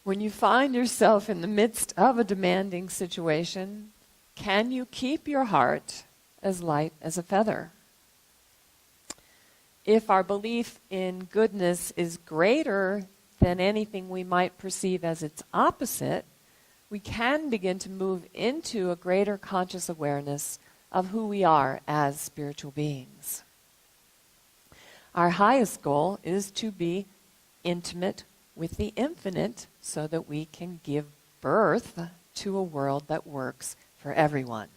When you find yourself in the midst of a demanding situation, can you keep your heart as light as a feather? If our belief in goodness is greater than anything we might perceive as its opposite, we can begin to move into a greater conscious awareness of who we are as spiritual beings. Our highest goal is to be intimate with the infinite so that we can give birth to a world that works for everyone.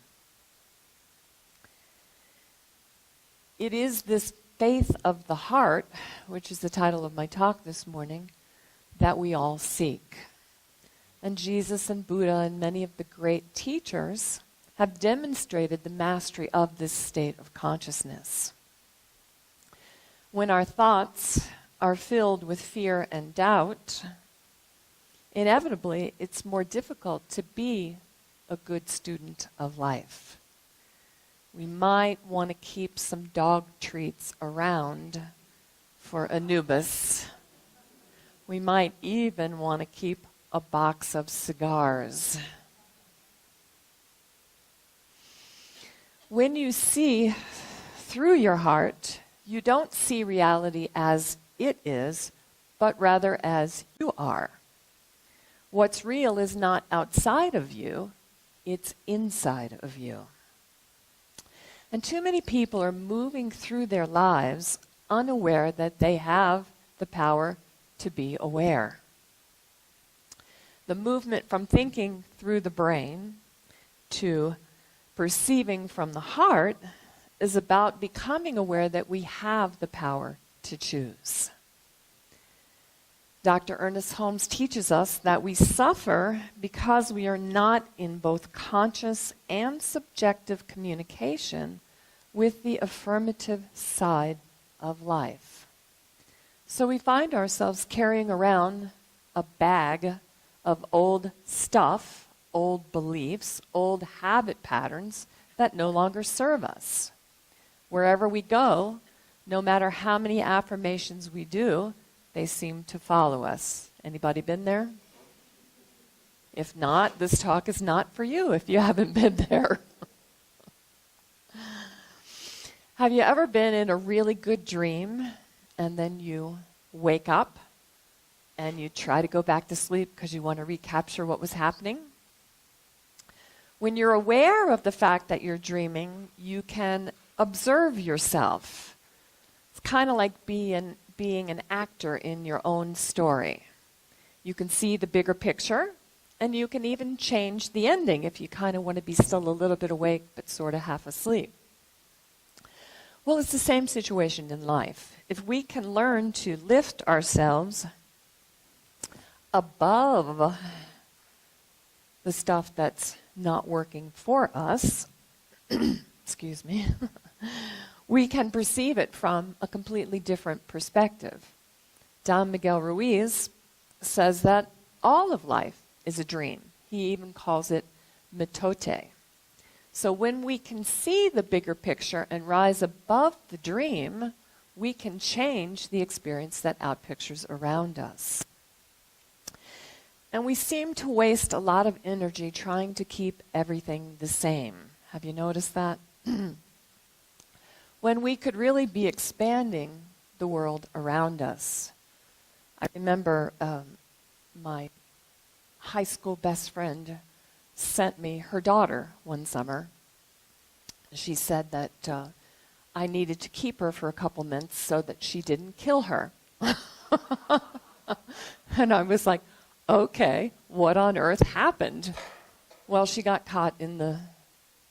It is this faith of the heart, which is the title of my talk this morning, that we all seek. And Jesus and Buddha and many of the great teachers have demonstrated the mastery of this state of consciousness. When our thoughts are filled with fear and doubt, inevitably it's more difficult to be a good student of life. We might want to keep some dog treats around for Anubis. We might even want to keep a box of cigars. When you see through your heart, you don't see reality as it is, but rather as you are. What's real is not outside of you, it's inside of you. And too many people are moving through their lives unaware that they have the power to be aware. The movement from thinking through the brain to perceiving from the heart is about becoming aware that we have the power to choose. Dr. Ernest Holmes teaches us that we suffer because we are not in both conscious and subjective communication with the affirmative side of life. So we find ourselves carrying around a bag of old stuff, old beliefs, old habit patterns that no longer serve us. Wherever we go, no matter how many affirmations we do, they seem to follow us. Anybody been there? If not, this talk is not for you if you haven't been there. Have you ever been in a really good dream and then you wake up and you try to go back to sleep because you want to recapture what was happening? When you're aware of the fact that you're dreaming, you can observe yourself. It's kind of like being an actor in your own story. You can see the bigger picture, and you can even change the ending if you kind of want to be still a little bit awake but sort of half asleep. Well, it's the same situation in life. If we can learn to lift ourselves above the stuff that's not working for us, excuse me, we can perceive it from a completely different perspective. Don Miguel Ruiz says that all of life is a dream. He even calls it mitote. So when we can see the bigger picture and rise above the dream, we can change the experience that outpictures around us. And we seem to waste a lot of energy trying to keep everything the same. Have you noticed that? When we could really be expanding the world around us. I remember my high school best friend sent me her daughter one summer. She said that I needed to keep her for a couple months so that she didn't kill her. And I was like, okay, what on earth happened? Well, she got caught in the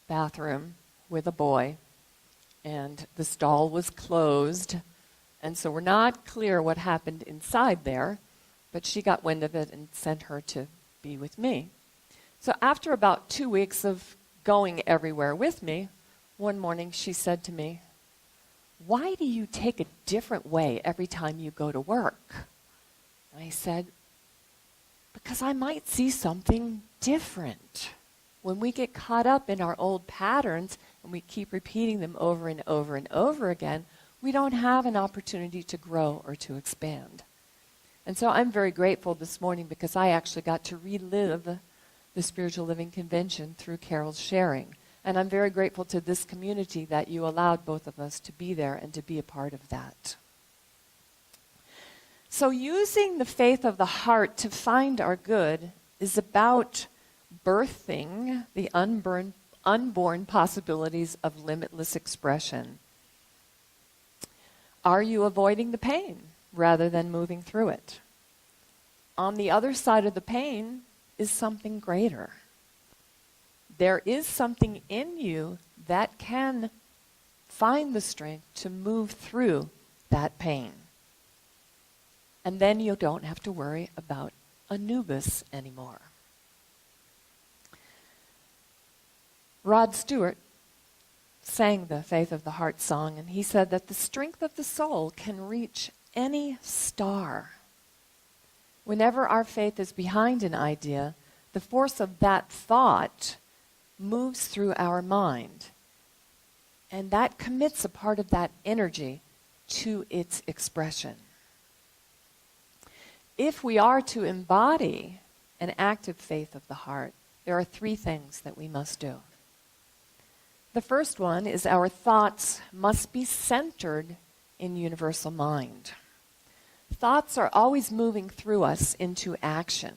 bathroom with a boy, and the stall was closed, and so we're not clear what happened inside there, but she got wind of it and sent her to be with me. So after about 2 weeks of going everywhere with me, one morning she said to me, "Why do you take a different way every time you go to work?" And I said, "Because I might see something different." When we get caught up in our old patterns and we keep repeating them over and over and over again, we don't have an opportunity to grow or to expand. And so I'm very grateful this morning because I actually got to relive the Spiritual Living Convention through Carol's sharing. And I'm very grateful to this community that you allowed both of us to be there and to be a part of that. So using the faith of the heart to find our good is about birthing the unborn possibilities of limitless expression. Are you avoiding the pain rather than moving through it? On the other side of the pain is something greater. There is something in you that can find the strength to move through that pain. And then you don't have to worry about Anubis anymore. Rod Stewart sang the Faith of the Heart song, and he said that the strength of the soul can reach any star. Whenever our faith is behind an idea, the force of that thought moves through our mind, and that commits a part of that energy to its expression. If we are to embody an active faith of the heart, there are three things that we must do. The first one is our thoughts must be centered in universal mind. Thoughts are always moving through us into action.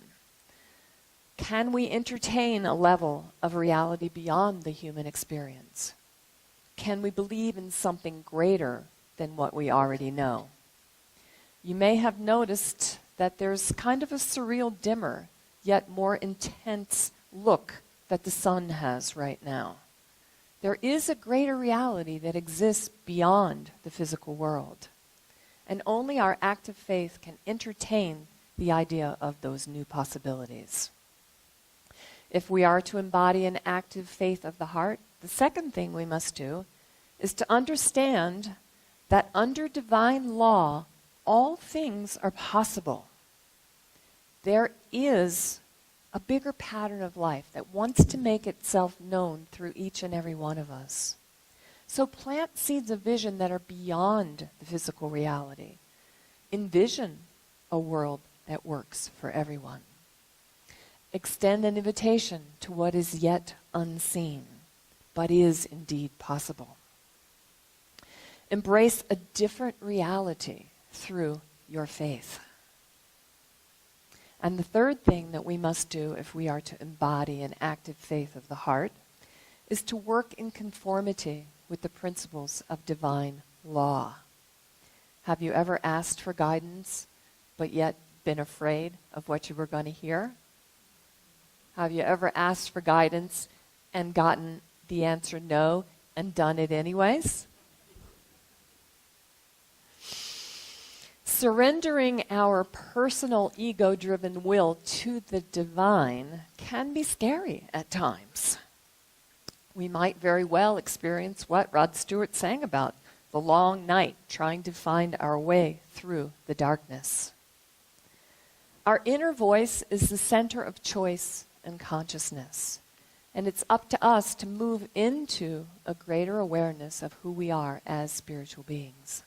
Can we entertain a level of reality beyond the human experience? Can we believe in something greater than what we already know? You may have noticed that there's kind of a surreal, dimmer, yet more intense look that the sun has right now. There is a greater reality that exists beyond the physical world. And only our active faith can entertain the idea of those new possibilities. If we are to embody an active faith of the heart, the second thing we must do is to understand that under divine law, all things are possible. There is a bigger pattern of life that wants to make itself known through each and every one of us. So plant seeds of vision that are beyond the physical reality. Envision a world that works for everyone. Extend an invitation to what is yet unseen, but is indeed possible. Embrace a different reality through your faith. And the third thing that we must do if we are to embody an active faith of the heart is to work in conformity with the principles of divine law. Have you ever asked for guidance, but yet been afraid of what you were going to hear? Have you ever asked for guidance and gotten the answer no and done it anyways? Surrendering our personal ego-driven will to the divine can be scary at times. We might very well experience what Rod Stewart sang about, the long night trying to find our way through the darkness. Our inner voice is the center of choice and consciousness, and it's up to us to move into a greater awareness of who we are as spiritual beings.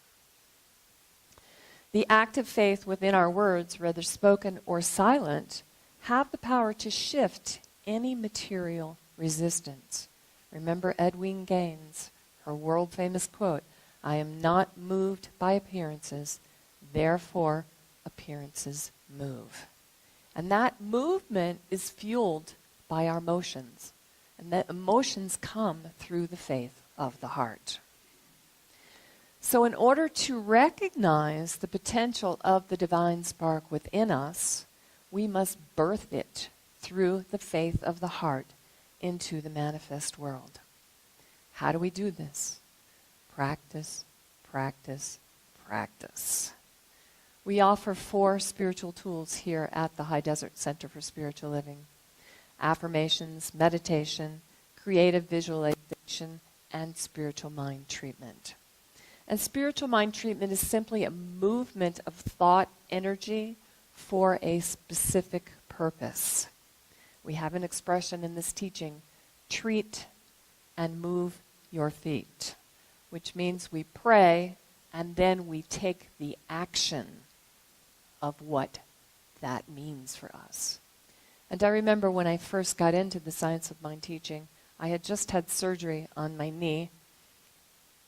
The active faith within our words, whether spoken or silent, have the power to shift any material resistance. Remember Edwene Gaines, her world-famous quote, "I am not moved by appearances, therefore appearances move." And that movement is fueled by our emotions, and that emotions come through the faith of the heart. So in order to recognize the potential of the divine spark within us, we must birth it through the faith of the heart into the manifest world. How do we do this? Practice, practice, practice. We offer 4 spiritual tools here at the High Desert Center for Spiritual Living: affirmations, meditation, creative visualization, and spiritual mind treatment. And spiritual mind treatment is simply a movement of thought energy for a specific purpose. We have an expression in this teaching, treat and move your feet, which means we pray and then we take the action of what that means for us. And I remember when I first got into the science of mind teaching, I had just had surgery on my knee.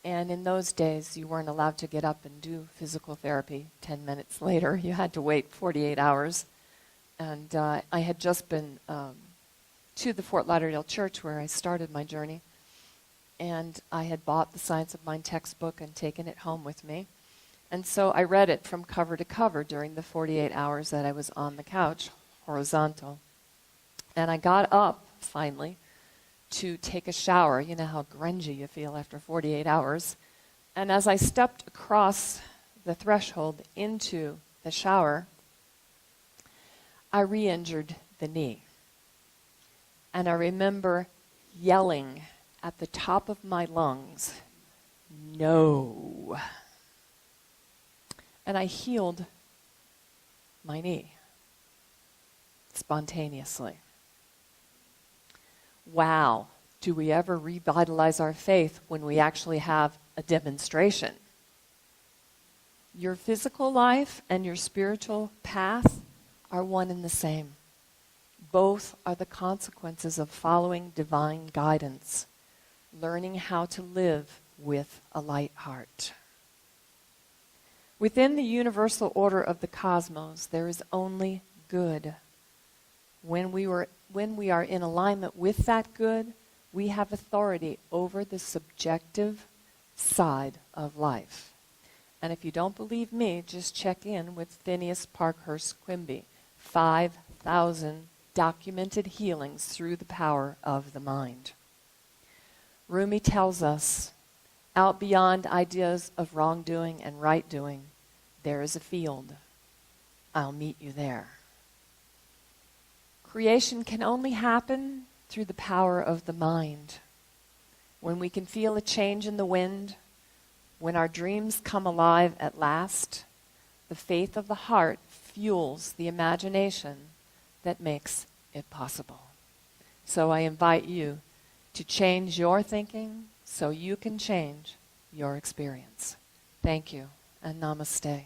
And in those days, you weren't allowed to get up and do physical therapy 10 minutes later. You had to wait 48 hours. And I had just been to the Fort Lauderdale church where I started my journey. And I had bought the Science of Mind textbook and taken it home with me. And so I read it from cover to cover during the 48 hours that I was on the couch, horizontal. And I got up, finally, to take a shower. You know how grungy you feel after 48 hours. And as I stepped across the threshold into the shower, I re-injured the knee. And I remember yelling at the top of my lungs, "No." And I healed my knee spontaneously. Wow, do we ever revitalize our faith when we actually have a demonstration? Your physical life and your spiritual path are one and the same. Both are the consequences of following divine guidance, learning how to live with a light heart. Within the universal order of the cosmos, there is only good. When we are in alignment with that good, we have authority over the subjective side of life. And if you don't believe me, just check in with Phineas Parkhurst Quimby. 5,000 documented healings through the power of the mind. Rumi tells us, out beyond ideas of wrongdoing and right doing, there is a field. I'll meet you there. Creation can only happen through the power of the mind. When we can feel a change in the wind, when our dreams come alive at last, the faith of the heart fuels the imagination that makes it possible. So I invite you to change your thinking so you can change your experience. Thank you, and namaste.